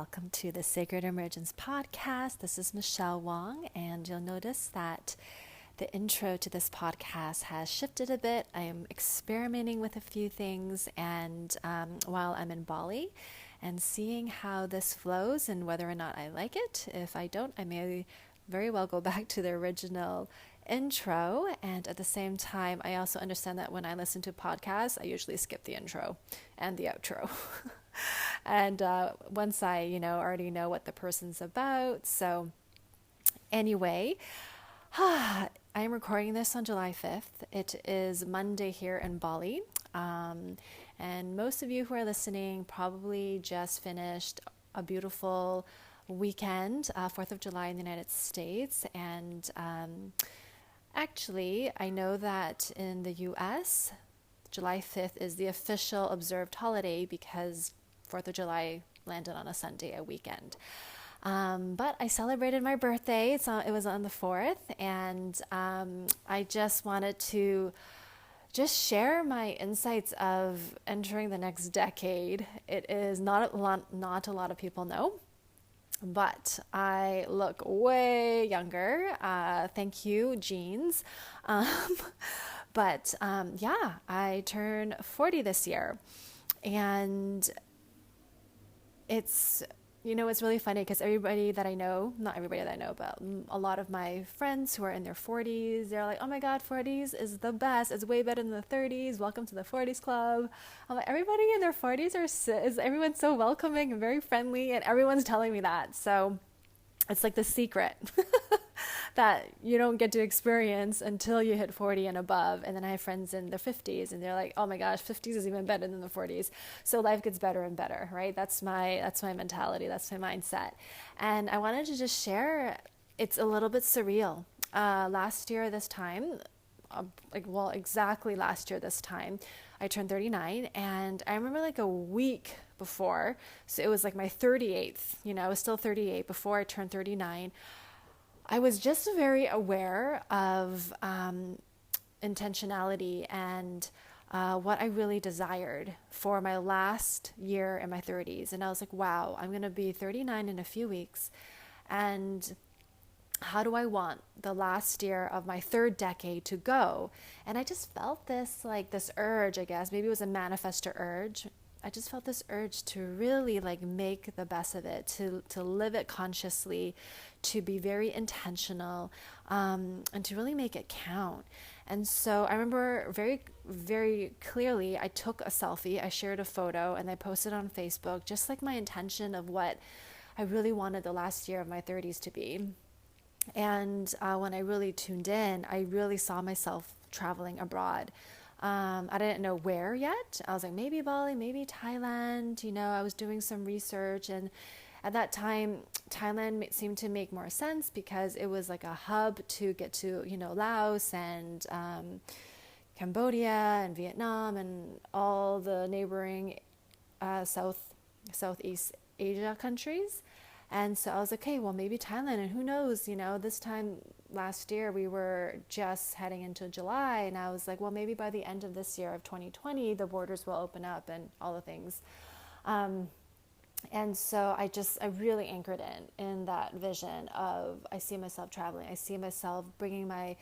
Welcome to the Sacred Emergence podcast. This is Michelle Wong, and you'll notice that the intro to this podcast has shifted a bit. I am experimenting with a few things, and while I'm in Bali, and seeing how this flows and whether or not I like it. If I don't, I may very well go back to the original intro. And at the same time, I also understand that when I listen to podcasts, I usually skip the intro and the outro. And once I, already know what the person's about. So anyway, I am recording this on July 5th. It is Monday here in Bali. And most of you who are listening probably just finished a beautiful weekend, 4th of July in the United States. And actually, I know that in the US, July 5th is the official observed holiday because 4th of July landed on a Sunday, a weekend. But I celebrated my birthday. It was on the 4th, and I just wanted to just share my insights of entering the next decade. It is not a lot of people know, but I look way younger. Thank you, genes. But I turn 40 this year, and it's really funny because not everybody that I know, but a lot of my friends who are in their 40s, they're like, oh my God, 40s is the best. It's way better than the 30s. Welcome to the 40s club. I'm like, everybody in their 40s is everyone's so welcoming and very friendly, and everyone's telling me that. So it's like the secret that you don't get to experience until you hit 40 and above. And then I have friends in their 50s, and they're like, oh my gosh, 50s is even better than the 40s. So life gets better and better, right? That's my mentality. That's my mindset. And I wanted to just share, it's a little bit surreal. Last year this time, exactly last year this time, I turned 39, and I remember like a week before, so it was like my 38th, I was still 38 before I turned 39. I was just very aware of intentionality and what I really desired for my last year in my 30s. And I was like, wow, I'm going to be 39 in a few weeks. And how do I want the last year of my third decade to go? And I just felt this urge, I guess. Maybe it was a manifestor urge. I just felt this urge to really make the best of it, to live it consciously, to be very intentional, and to really make it count. And so I remember very, very clearly, I took a selfie, I shared a photo, and I posted on Facebook, just like my intention of what I really wanted the last year of my 30s to be. And when I really tuned in, I really saw myself traveling abroad. I didn't know where yet. I was like, maybe Bali, maybe Thailand. I was doing some research, and at that time, Thailand seemed to make more sense because it was like a hub to get to, Laos and Cambodia and Vietnam and all the neighboring Southeast Asia countries. And so I was like, okay, well, maybe Thailand, and who knows, this time last year we were just heading into July, and I was like, well, maybe by the end of this year of 2020, the borders will open up and all the things. And so I really anchored in that vision of, I see myself traveling. I see myself bringing my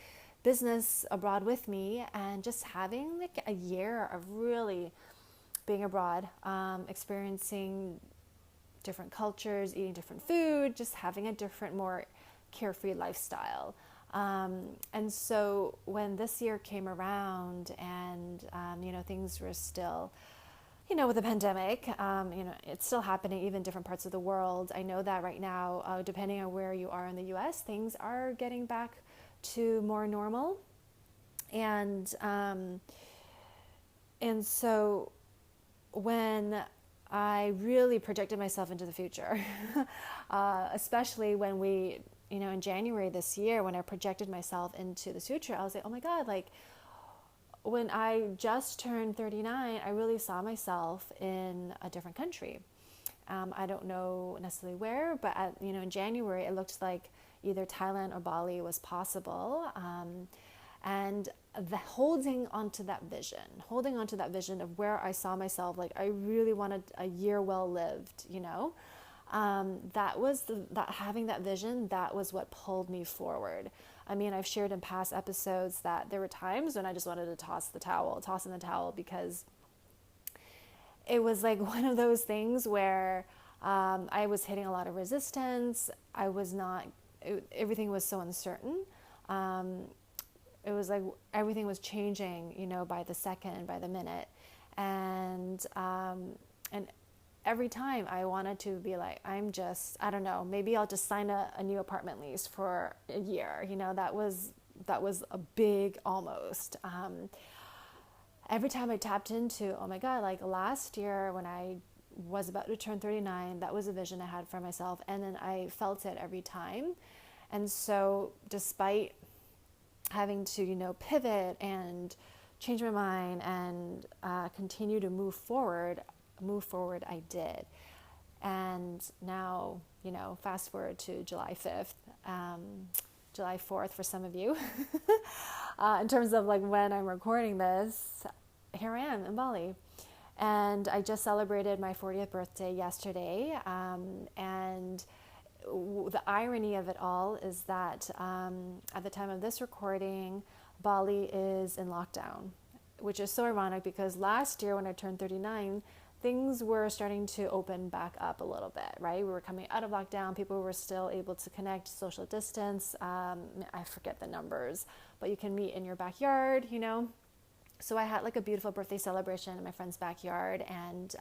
business abroad with me and just having like a year of really being abroad, experiencing different cultures, eating different food, just having a different, more carefree lifestyle. And so when this year came around and, things were still, with the pandemic, it's still happening even in different parts of the world. I know that right now, depending on where you are in the US, things are getting back to more normal. And so when I really projected myself into the future, especially when we, in January this year, when I projected myself into the future, I was like, oh my God, when I just turned 39, I really saw myself in a different country. I don't know necessarily where, but in January, it looked like either Thailand or Bali was possible. And holding onto that vision of where I saw myself, I really wanted a year well lived, that having that vision, that was what pulled me forward. I mean, I've shared in past episodes that there were times when I just wanted to toss in the towel, because it was like one of those things where I was hitting a lot of resistance. Everything was so uncertain. It was like everything was changing, by the second, by the minute. And every time I wanted to be like, I don't know, maybe I'll just sign a new apartment lease for a year. That was a big almost. Every time I tapped into, oh my God, like last year when I was about to turn 39, that was a vision I had for myself. And then I felt it every time. And so despite having to, pivot and change my mind and continue to move forward, I did. And now, fast forward to July 5th, July 4th for some of you, in terms of like when I'm recording this, here I am in Bali. And I just celebrated my 40th birthday yesterday. And the irony of it all is that at the time of this recording, Bali is in lockdown, which is so ironic because last year when I turned 39, things were starting to open back up a little bit, right? We were coming out of lockdown. People were still able to connect, social distance. I forget the numbers, but you can meet in your backyard, So I had like a beautiful birthday celebration in my friend's backyard, and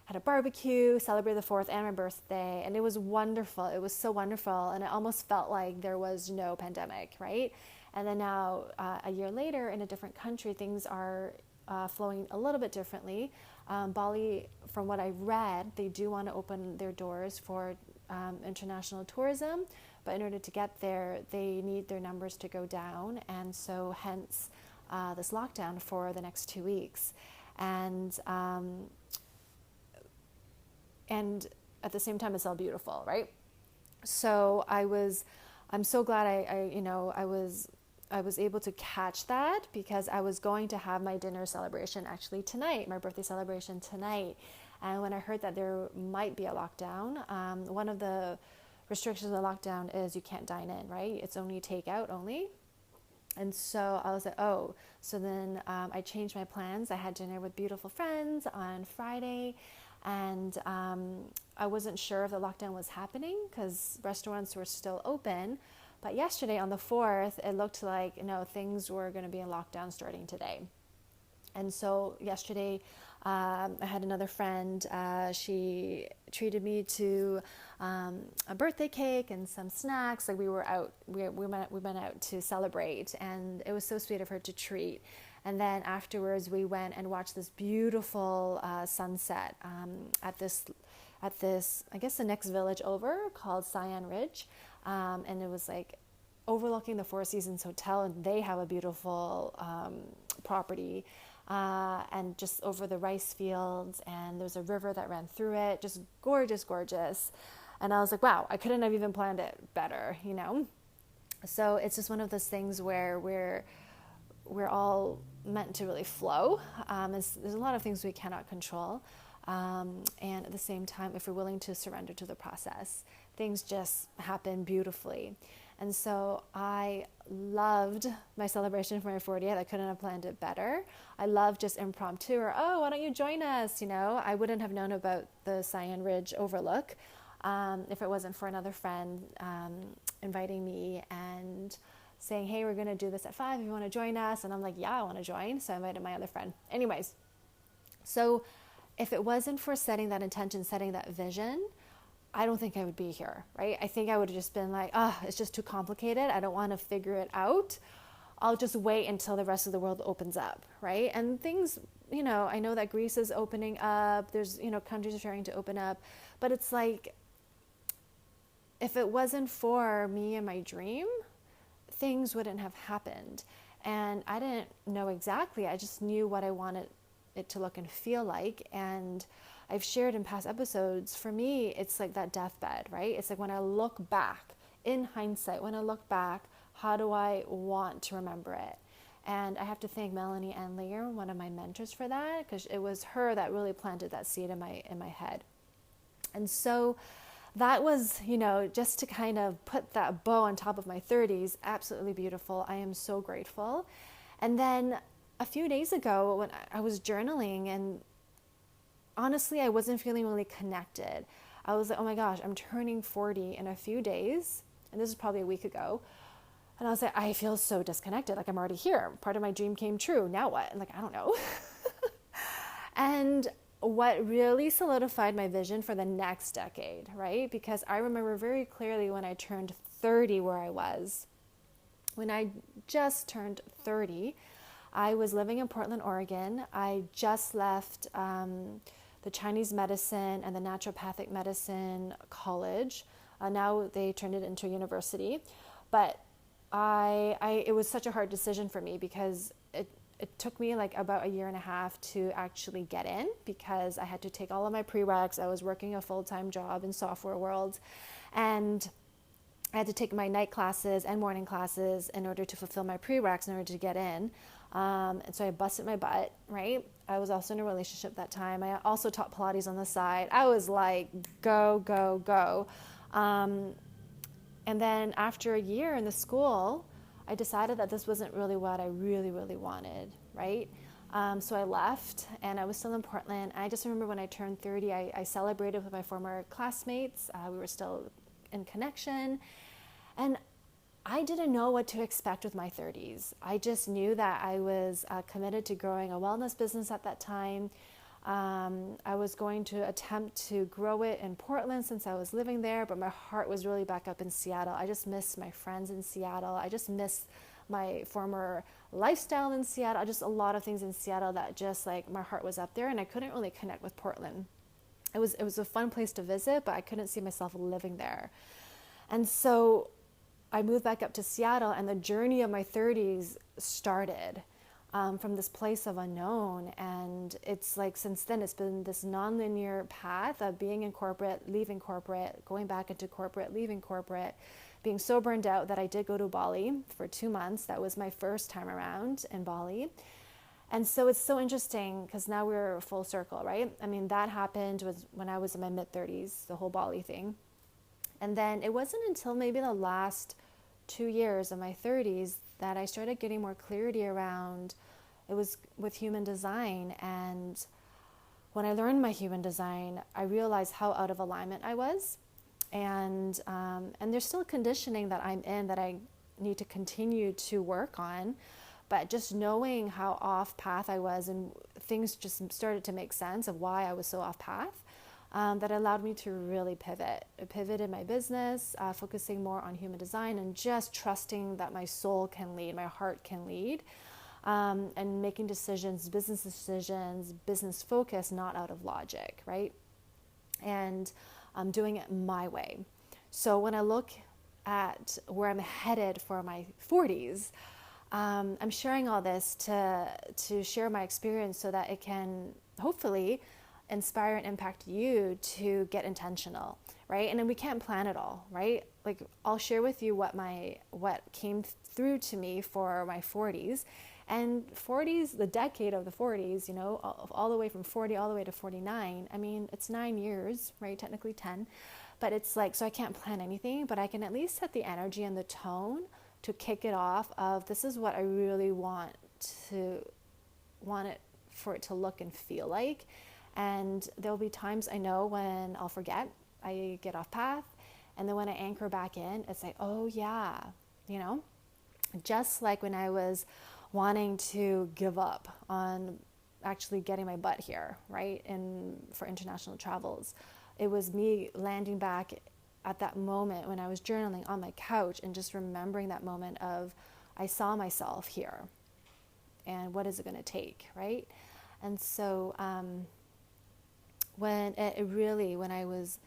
had a barbecue, celebrated the 4th and my birthday, and it was wonderful. It was so wonderful, and it almost felt like there was no pandemic, right? And then now, a year later, in a different country, things are flowing a little bit differently. Bali, from what I read, they do want to open their doors for international tourism, but in order to get there, they need their numbers to go down, and so hence this lockdown for the next 2 weeks. And at the same time, it's all beautiful, right? So I'm so glad I was able to catch that, because I was going to have my dinner celebration actually tonight, my birthday celebration tonight. And when I heard that there might be a lockdown, one of the restrictions of the lockdown is you can't dine in, right? It's only takeout only. And so I was like, oh, so then I changed my plans. I had dinner with beautiful friends on Friday, and I wasn't sure if the lockdown was happening because restaurants were still open. But yesterday on the 4th, it looked like, things were going to be in lockdown starting today. And so yesterday, I had another friend. She treated me to a birthday cake and some snacks. Like we were out, we went out to celebrate, and it was so sweet of her to treat. And then afterwards, we went and watched this beautiful sunset at this, I guess the next village over, called Sian Ridge. And it was like overlooking the Four Seasons Hotel, and they have a beautiful property, and just over the rice fields, and there's a river that ran through it, just gorgeous, gorgeous. And I was like, wow, I couldn't have even planned it better, So it's just one of those things where we're all meant to really flow. There's a lot of things we cannot control. And at the same time, if we're willing to surrender to the process, things just happen beautifully. And so I loved my celebration for my 40th. I couldn't have planned it better. I love just impromptu, or, oh, why don't you join us? I wouldn't have known about the Sian Ridge overlook if it wasn't for another friend inviting me and saying, hey, we're going to do this at 5 if you want to join us. And I'm like, yeah, I want to join. So I invited my other friend. Anyways, so if it wasn't for setting that intention, setting that vision, I don't think I would be here, right? I think I would have just been like, it's just too complicated. I don't want to figure it out. I'll just wait until the rest of the world opens up, right? And things, I know that Greece is opening up. There's, countries are starting to open up. But it's like, if it wasn't for me and my dream, things wouldn't have happened. And I didn't know exactly. I just knew what I wanted it to look and feel like. And I've shared in past episodes, for me, it's like that deathbed, right? It's like when I look back, in hindsight, when I look back, how do I want to remember it? And I have to thank Melanie Ann Lear, one of my mentors, for that, because it was her that really planted that seed in my head. And so that was, just to kind of put that bow on top of my 30s, absolutely beautiful. I am so grateful. And then a few days ago, when I was journaling, and honestly, I wasn't feeling really connected. I was like, oh my gosh, I'm turning 40 in a few days. And this is probably a week ago. And I was like, I feel so disconnected. Like, I'm already here. Part of my dream came true. Now what? And like, I don't know. And what really solidified my vision for the next decade, right? Because I remember very clearly when I turned 30 where I was. When I just turned 30, I was living in Portland, Oregon. I just left the Chinese medicine and the naturopathic medicine college. Now they turned it into a university. But it was such a hard decision for me because it took me like about a year and a half to actually get in, because I had to take all of my prereqs. I was working a full-time job in software world, and I had to take my night classes and morning classes in order to fulfill my prereqs in order to get in. And so I busted my butt, right? I was also in a relationship that time. I also taught Pilates on the side. I was like, go, go, go. And then after a year in the school, I decided that this wasn't really what I really, really wanted, right? So I left, and I was still in Portland. I just remember when I turned 30, I celebrated with my former classmates. We were still in connection. And I didn't know what to expect with my 30s. I just knew that I was committed to growing a wellness business at that time. I was going to attempt to grow it in Portland since I was living there, but my heart was really back up in Seattle. I just missed my friends in Seattle. I just missed my former lifestyle in Seattle. Just a lot of things in Seattle that just like my heart was up there, and I couldn't really connect with Portland. It was a fun place to visit, but I couldn't see myself living there. And so I moved back up to Seattle, and the journey of my 30s started. From this place of unknown. And it's like since then it's been this nonlinear path of being in corporate, leaving corporate, going back into corporate, leaving corporate, being so burned out that I did go to Bali for 2 months. That was my first time around in Bali. And so it's so interesting because now we're full circle, right? I mean, that happened was when I was in my mid-30s, the whole Bali thing. And then it wasn't until maybe the last 2 years of my 30s that I started getting more clarity around. It was with human design. And when I learned my human design, I realized how out of alignment I was. And there's still conditioning that I'm in that I need to continue to work on. But just knowing how off path I was, and things just started to make sense of why I was so off path, that allowed me to really pivot. I pivoted my business, focusing more on human design and just trusting that my soul can lead, my heart can lead, and making decisions, business focus, not out of logic, right? And doing it my way. So when I look at where I'm headed for my 40s, I'm sharing all this to share my experience so that it can hopefully inspire and impact you to get intentional, right? And then we can't plan it all, right? Like I'll share with you what came through to me for my 40s. And 40s, the decade of the 40s, all the way from 40 all the way to 49. I mean, it's 9 years, right? Technically 10. But it's like, so I can't plan anything, but I can at least set the energy and the tone to kick it off of this is what I really want it for it to look and feel like. And there'll be times I know when I'll forget, I get off path. And then when I anchor back in, it's like, oh yeah, just like when I was wanting to give up on actually getting my butt here, right? And for international travels, it was me landing back at that moment when I was journaling on my couch and just remembering that moment of I saw myself here and what is it going to take, right? And so when I was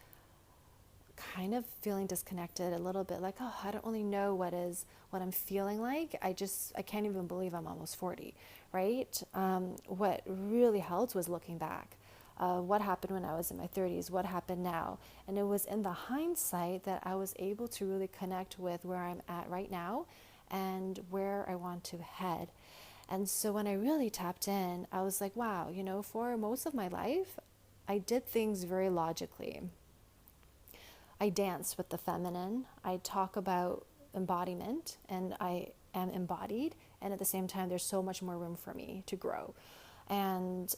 kind of feeling disconnected a little bit, like, oh, I don't really know what I'm feeling like. I can't even believe I'm almost 40, right? What really helped was looking back. What happened when I was in my 30s? What happened now? And it was in the hindsight that I was able to really connect with where I'm at right now and where I want to head. And so when I really tapped in, I was like, wow, for most of my life, I did things very logically. I dance with the feminine. I talk about embodiment, and I am embodied. And at the same time, there's so much more room for me to grow. And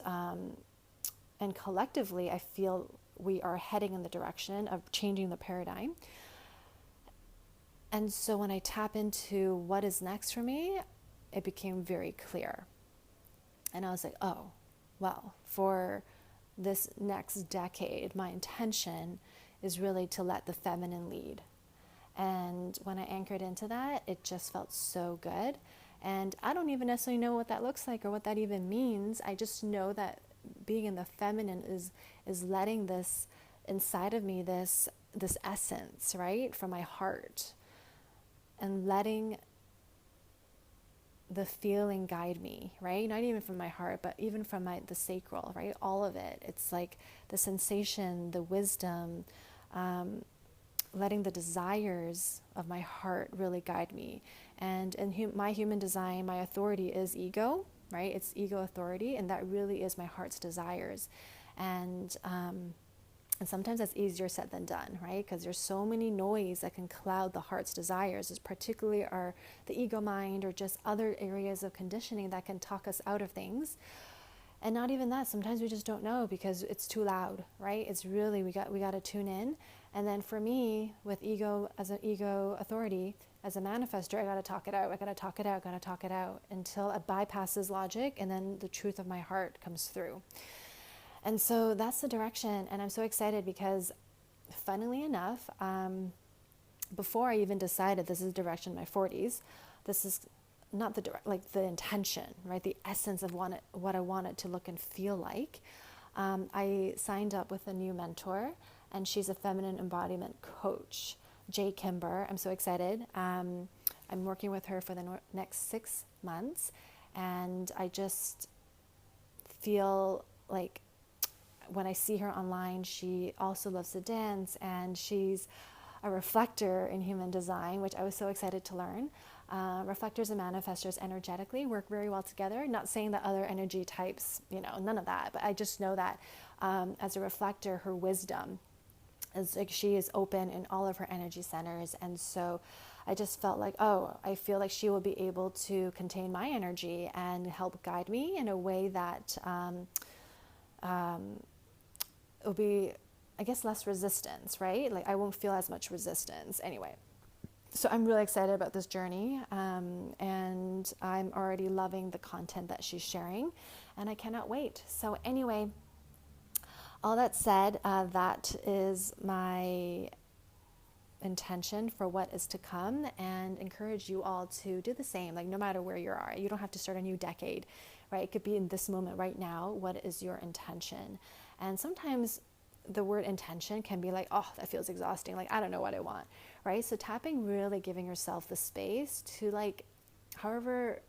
collectively, I feel we are heading in the direction of changing the paradigm. And so when I tap into what is next for me, it became very clear. And I was like, oh, well, for this next decade, my intention is really to let the feminine lead. And when I anchored into that, it just felt so good. And I don't even necessarily know what that looks like or what that even means. I just know that being in the feminine is letting this inside of me, this essence, right, from my heart, and letting the feeling guide me, right? Not even from my heart, but even from the sacral, right? All of it. It's like the sensation, the wisdom, letting the desires of my heart really guide me. And in my human design, my authority is ego, right? It's ego authority, and that really is my heart's desires. And sometimes that's easier said than done, right? Because there's so many noise that can cloud the heart's desires, particularly the ego mind or just other areas of conditioning that can talk us out of things. And not even that, sometimes we just don't know because it's too loud, right? It's really, we got to tune in. And then for me, with ego, as an ego authority, as a manifestor, I got to talk it out until it bypasses logic, and then the truth of my heart comes through. And so that's the direction, and I'm so excited because, funnily enough, before I even decided this is the direction in my 40s, this is not the intention, right? The essence of what I want it to look and feel like. I signed up with a new mentor, and she's a feminine embodiment coach, Jay Kimber. I'm so excited. I'm working with her for the next 6 months, and I just feel like when I see her online, she also loves to dance, and she's a reflector in human design, which I was so excited to learn. Reflectors and manifestors energetically work very well together. Not saying that other energy types, none of that, but I just know that as a reflector, her wisdom is like she is open in all of her energy centers. And so I just felt like, I feel like she will be able to contain my energy and help guide me in a way that it'll be, I guess, less resistance, right? Like I won't feel as much resistance anyway. So I'm really excited about this journey, and I'm already loving the content that she's sharing, and I cannot wait. So anyway, all that said, that is my intention for what is to come, and encourage you all to do the same. Like no matter where you are, you don't have to start a new decade, right? It could be in this moment right now. What is your intention? And sometimes the word intention can be like, oh, that feels exhausting. Like, I don't know what I want, right? So tapping, really giving yourself the space to like, however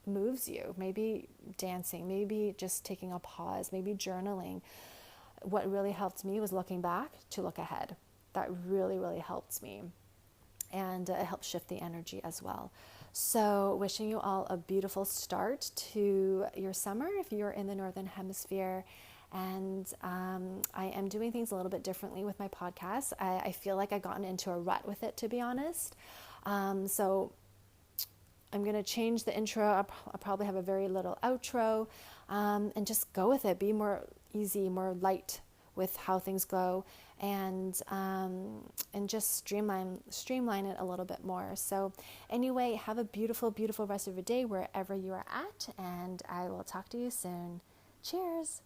moves you, maybe dancing, maybe just taking a pause, maybe journaling. What really helped me was looking back to look ahead. That really, really helped me. And it helped shift the energy as well. So wishing you all a beautiful start to your summer if you're in the Northern Hemisphere. And I am doing things a little bit differently with my podcast. I feel like I've gotten into a rut with it, to be honest. So I'm going to change the intro. I'll probably have a very little outro, and just go with it. Be more easy, more light with how things go, and just streamline it a little bit more. So anyway, have a beautiful, beautiful rest of your day wherever you are at, and I will talk to you soon. Cheers.